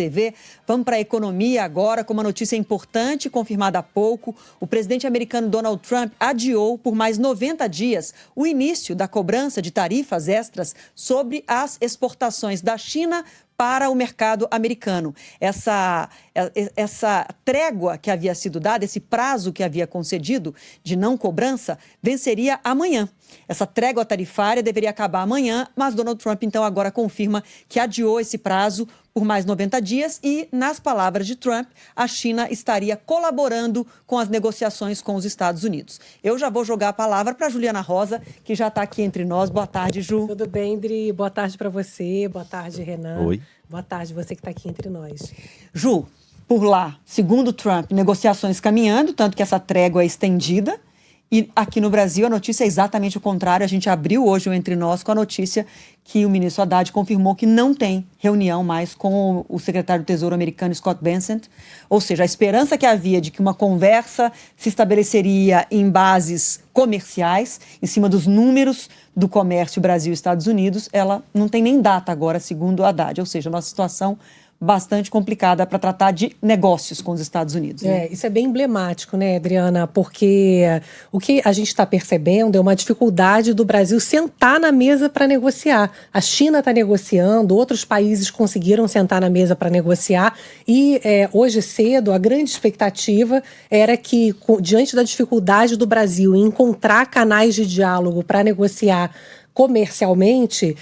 TV. Vamos para a economia agora, com uma notícia importante, confirmada há pouco. O presidente americano Donald Trump adiou por mais 90 dias o início da cobrança de tarifas extras sobre as exportações da China para o mercado americano. Essa trégua que havia sido dada, esse prazo que havia concedido de não cobrança, venceria amanhã. Essa trégua tarifária deveria acabar amanhã, mas Donald Trump, então, agora confirma que adiou esse prazo por mais 90 dias e, nas palavras de Trump, a China estaria colaborando com as negociações com os Estados Unidos. Eu já vou jogar a palavra para a Juliana Rosa, que já está aqui entre nós. Boa tarde, Ju. Tudo bem, Dri? Boa tarde para você. Boa tarde, Renan. Oi. Boa tarde, você que está aqui entre nós. Ju, por lá, segundo Trump, negociações caminhando, tanto que essa trégua é estendida. E aqui no Brasil, a notícia é exatamente o contrário. A gente abriu hoje o Entre Nós com a notícia que o ministro Haddad confirmou que não tem reunião mais com o secretário do Tesouro americano, Scott Bessent. Ou seja, a esperança que havia de que uma conversa se estabeleceria em bases comerciais, em cima dos números do comércio Brasil e Estados Unidos, ela não tem nem data agora, segundo Haddad. Ou seja, uma situação bastante complicada para tratar de negócios com os Estados Unidos. Né? Isso é bem emblemático, né, Adriana? Porque o que a gente está percebendo é uma dificuldade do Brasil sentar na mesa para negociar. A China está negociando, outros países conseguiram sentar na mesa para negociar e hoje cedo a grande expectativa era que, diante da dificuldade do Brasil em encontrar canais de diálogo para negociar comercialmente,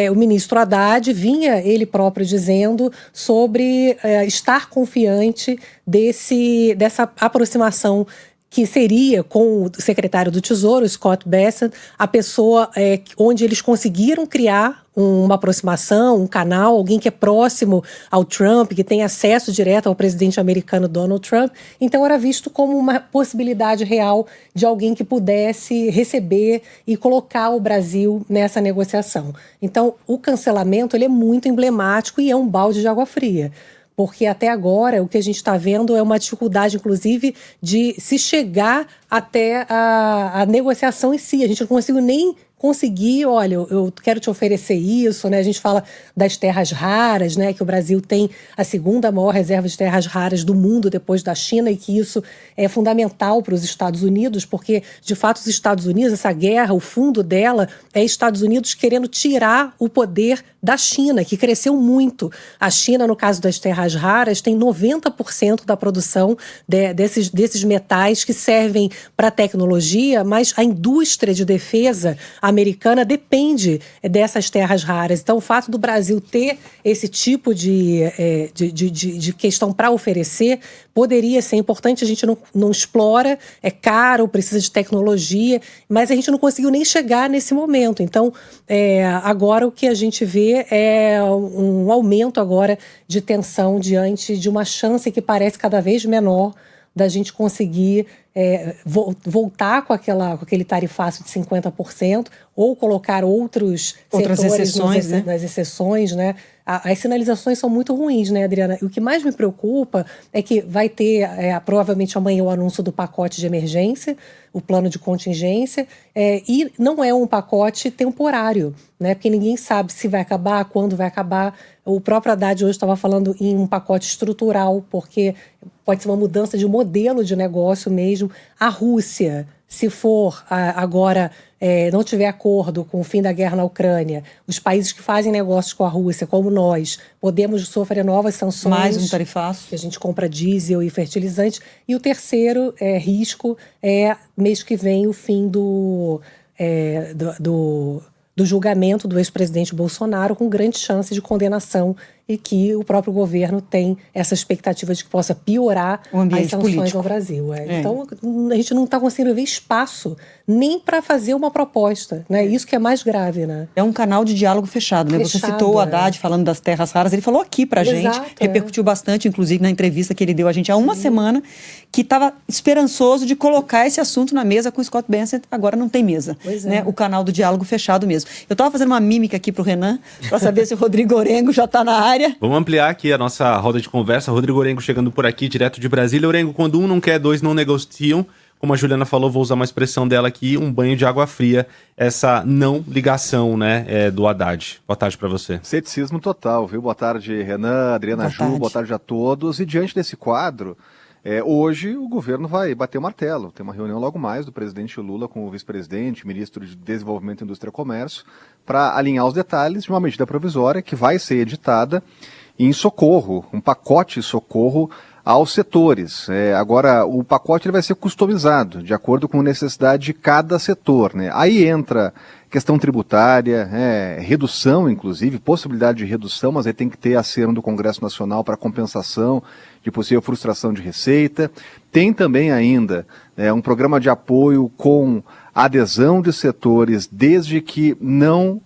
o ministro Haddad vinha ele próprio dizendo sobre estar confiante dessa aproximação que seria com o secretário do Tesouro, Scott Bessent, a pessoa onde eles conseguiram criar uma aproximação, um canal, alguém que é próximo ao Trump, que tem acesso direto ao presidente americano Donald Trump. Então era visto como uma possibilidade real de alguém que pudesse receber e colocar o Brasil nessa negociação. Então o cancelamento ele é muito emblemático e é um balde de água fria. Porque até agora o que a gente está vendo é uma dificuldade, inclusive, de se chegar até a negociação em si. A gente não conseguiu nem conseguir, olha, eu quero te oferecer isso, né? A gente fala das terras raras, né? Que o Brasil tem a segunda maior reserva de terras raras do mundo depois da China e que isso é fundamental para os Estados Unidos, porque, de fato, os Estados Unidos, essa guerra, o fundo dela é Estados Unidos querendo tirar o poder da China, que cresceu muito. A China, no caso das terras raras, tem 90% da produção desses metais que servem para tecnologia, mas a indústria de defesa americana depende dessas terras raras. Então, o fato do Brasil ter esse tipo de questão para oferecer poderia ser importante. A gente não explora, é caro, precisa de tecnologia, mas a gente não conseguiu nem chegar nesse momento. Então, agora o que a gente vê é um aumento agora de tensão diante de uma chance que parece cada vez menor da gente conseguir voltar com aquele tarifaço de 50% ou colocar outros setores exceções, nas exceções, né? As sinalizações são muito ruins, né, Adriana? E o que mais me preocupa é que vai ter, provavelmente amanhã, o anúncio do pacote de emergência, o plano de contingência, e não é um pacote temporário, né? Porque ninguém sabe se vai acabar, quando vai acabar. O próprio Haddad hoje estava falando em um pacote estrutural, porque pode ser uma mudança de modelo de negócio mesmo. A Rússia, se for agora não tiver acordo com o fim da guerra na Ucrânia, os países que fazem negócios com a Rússia, como nós, podemos sofrer novas sanções. Mais um tarifaço. Que a gente compra diesel e fertilizante. E o terceiro risco mês que vem, o fim do julgamento do ex-presidente Bolsonaro, com grande chance de condenação, e que o próprio governo tem essa expectativa de que possa piorar as sanções político ao Brasil. Então, a gente não está conseguindo ver espaço nem para fazer uma proposta, né? Isso que é mais grave, né? É um canal de diálogo fechado, né? Você citou o Haddad falando das terras raras, ele falou aqui pra gente, repercutiu bastante, inclusive na entrevista que ele deu a gente há uma semana, que estava esperançoso de colocar esse assunto na mesa com o Scott Bessent. Agora não tem mesa, né? O canal do diálogo fechado mesmo. Eu estava fazendo uma mímica aqui pro Renan, para saber se o Rodrigo Orengo já está na área. Vamos ampliar aqui a nossa roda de conversa. Rodrigo Orengo chegando por aqui, direto de Brasília. Orengo, quando um não quer, dois não negociam. como a Juliana falou, vou usar uma expressão dela aqui, um banho de água fria, essa não ligação, né, do Haddad. Boa tarde para você. Ceticismo total, viu? Boa tarde, Renan, Adriana Ju, boa tarde a todos. E diante desse quadro, hoje o governo vai bater o martelo. Tem uma reunião logo mais do presidente Lula com o vice-presidente, ministro de Desenvolvimento, Indústria e Comércio, para alinhar os detalhes de uma medida provisória que vai ser editada em socorro, um pacote de socorro aos setores. Agora, o pacote ele vai ser customizado, de acordo com a necessidade de cada setor, né? Aí entra questão tributária, redução, inclusive, possibilidade de redução, mas aí tem que ter aceno do Congresso Nacional para compensação de possível frustração de receita. Tem também ainda um programa de apoio com adesão de setores desde que não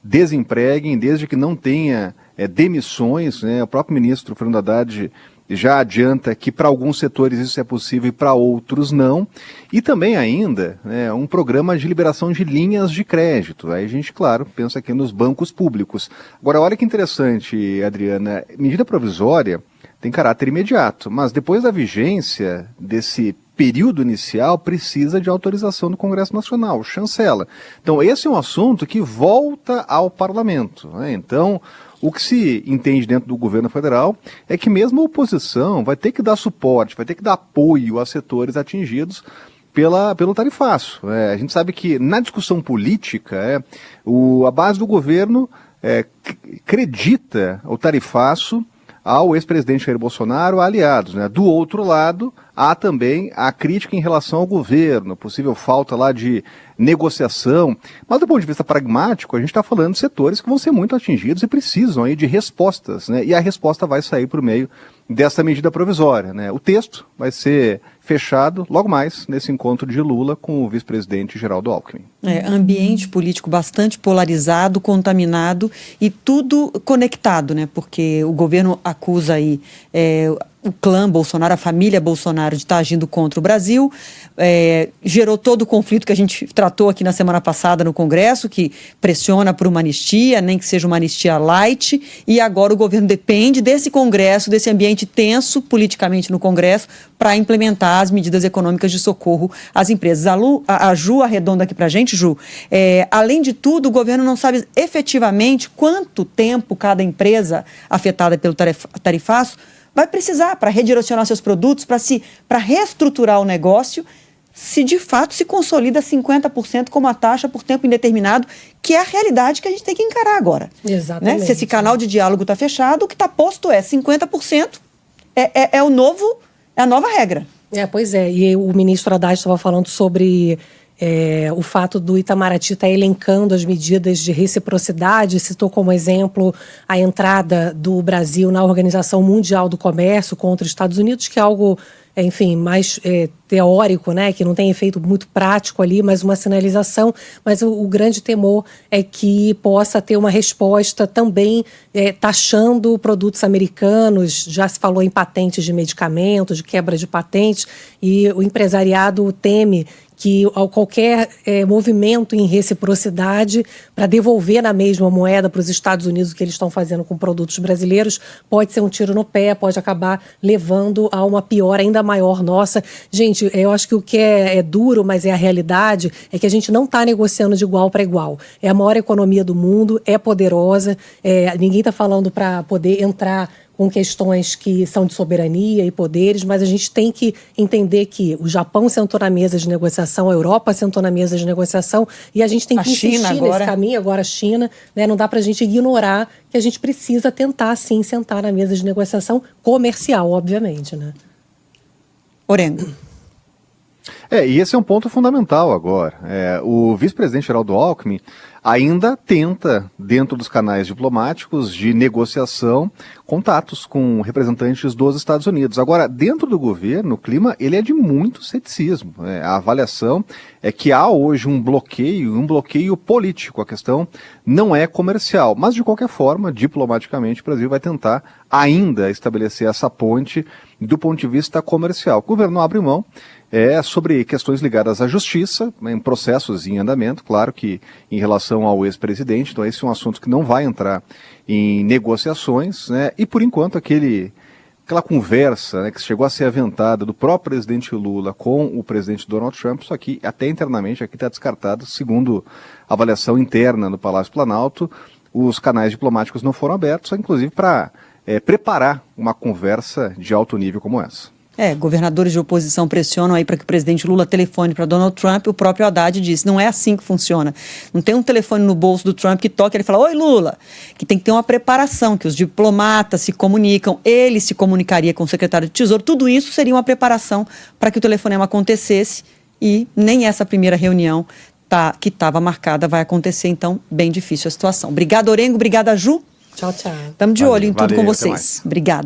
desempreguem, desde que não tenha demissões, né? O próprio ministro Fernando Haddad já adianta que para alguns setores isso é possível e para outros não. E também ainda um programa de liberação de linhas de crédito. Aí a gente, claro, pensa aqui nos bancos públicos. Agora, olha que interessante, Adriana, medida provisória tem caráter imediato, mas depois da vigência desse período inicial precisa de autorização do Congresso Nacional, chancela. Então esse é um assunto que volta ao parlamento, né? Então o que se entende dentro do governo federal é que mesmo a oposição vai ter que dar suporte, vai ter que dar apoio a setores atingidos pelo tarifaço. A gente sabe que na discussão política a base do governo acredita o tarifaço ao ex-presidente Jair Bolsonaro, a aliados, né? Do outro lado, há também a crítica em relação ao governo, possível falta lá de negociação. Mas do ponto de vista pragmático, a gente está falando de setores que vão ser muito atingidos e precisam aí de respostas, né? E a resposta vai sair por meio dessa medida provisória, né? O texto vai ser fechado logo mais nesse encontro de Lula com o vice-presidente Geraldo Alckmin. Ambiente político bastante polarizado, contaminado e tudo conectado, né? Porque o governo acusa aí o clã Bolsonaro, a família Bolsonaro, de estar agindo contra o Brasil, gerou todo o conflito que a gente tratou aqui na semana passada no Congresso, que pressiona por uma anistia, nem que seja uma anistia light, e agora o governo depende desse Congresso, desse ambiente tenso politicamente no Congresso, para implementar as medidas econômicas de socorro às empresas. A Ju arredonda aqui para a gente, Ju, além de tudo, o governo não sabe efetivamente quanto tempo cada empresa afetada pelo tarifaço vai precisar para redirecionar seus produtos, para reestruturar o negócio, se de fato se consolida 50% como a taxa por tempo indeterminado, que é a realidade que a gente tem que encarar agora. Exatamente. Né? Se esse canal de diálogo está fechado, o que está posto é 50%, é a nova regra. Pois é, e o ministro Haddad estava falando sobre o fato do Itamaraty estar elencando as medidas de reciprocidade, citou como exemplo a entrada do Brasil na Organização Mundial do Comércio contra os Estados Unidos, que é algo, enfim, mais teórico, né, que não tem efeito muito prático ali, mas uma sinalização. Mas o grande temor é que possa ter uma resposta também taxando produtos americanos. Já se falou em patentes de medicamentos, de quebra de patentes, e o empresariado teme que qualquer movimento em reciprocidade para devolver na mesma moeda para os Estados Unidos o que eles estão fazendo com produtos brasileiros pode ser um tiro no pé, pode acabar levando a uma pior ainda maior nossa. Gente, eu acho que o que é duro, mas é a realidade, é que a gente não está negociando de igual para igual. É a maior economia do mundo, é poderosa, ninguém está falando para poder entrar com questões que são de soberania e poderes, mas a gente tem que entender que o Japão sentou na mesa de negociação, a Europa sentou na mesa de negociação, e a gente tem que insistir nesse caminho, agora a China, né? Não dá para a gente ignorar que a gente precisa tentar, sim, sentar na mesa de negociação comercial, obviamente, né? Orengo. E esse é um ponto fundamental agora. O vice-presidente Geraldo Alckmin ainda tenta, dentro dos canais diplomáticos de negociação, contatos com representantes dos Estados Unidos. Agora, dentro do governo, o clima ele é de muito ceticismo. A avaliação é que há hoje um bloqueio político. A questão não é comercial, mas de qualquer forma, diplomaticamente, o Brasil vai tentar ainda estabelecer essa ponte do ponto de vista comercial. O governo não abre mão. Sobre questões ligadas à justiça, em processos em andamento, claro que em relação ao ex-presidente, então esse é um assunto que não vai entrar em negociações, né? E por enquanto aquele aquela conversa, né, que chegou a ser aventada do próprio presidente Lula com o presidente Donald Trump, isso aqui, até internamente, aqui está descartado, segundo a avaliação interna no Palácio Planalto, os canais diplomáticos não foram abertos, inclusive para preparar uma conversa de alto nível como essa. Governadores de oposição pressionam aí para que o presidente Lula telefone para Donald Trump. O próprio Haddad disse, não é assim que funciona. Não tem um telefone no bolso do Trump que toca e ele fala, oi Lula, que tem que ter uma preparação, que os diplomatas se comunicam, ele se comunicaria com o secretário de Tesouro, tudo isso seria uma preparação para que o telefonema acontecesse e nem essa primeira reunião que estava marcada vai acontecer, então bem difícil a situação. Obrigada, Orengo, obrigada, Ju. Tchau, tchau. Estamos de olho em tudo com vocês. Obrigada.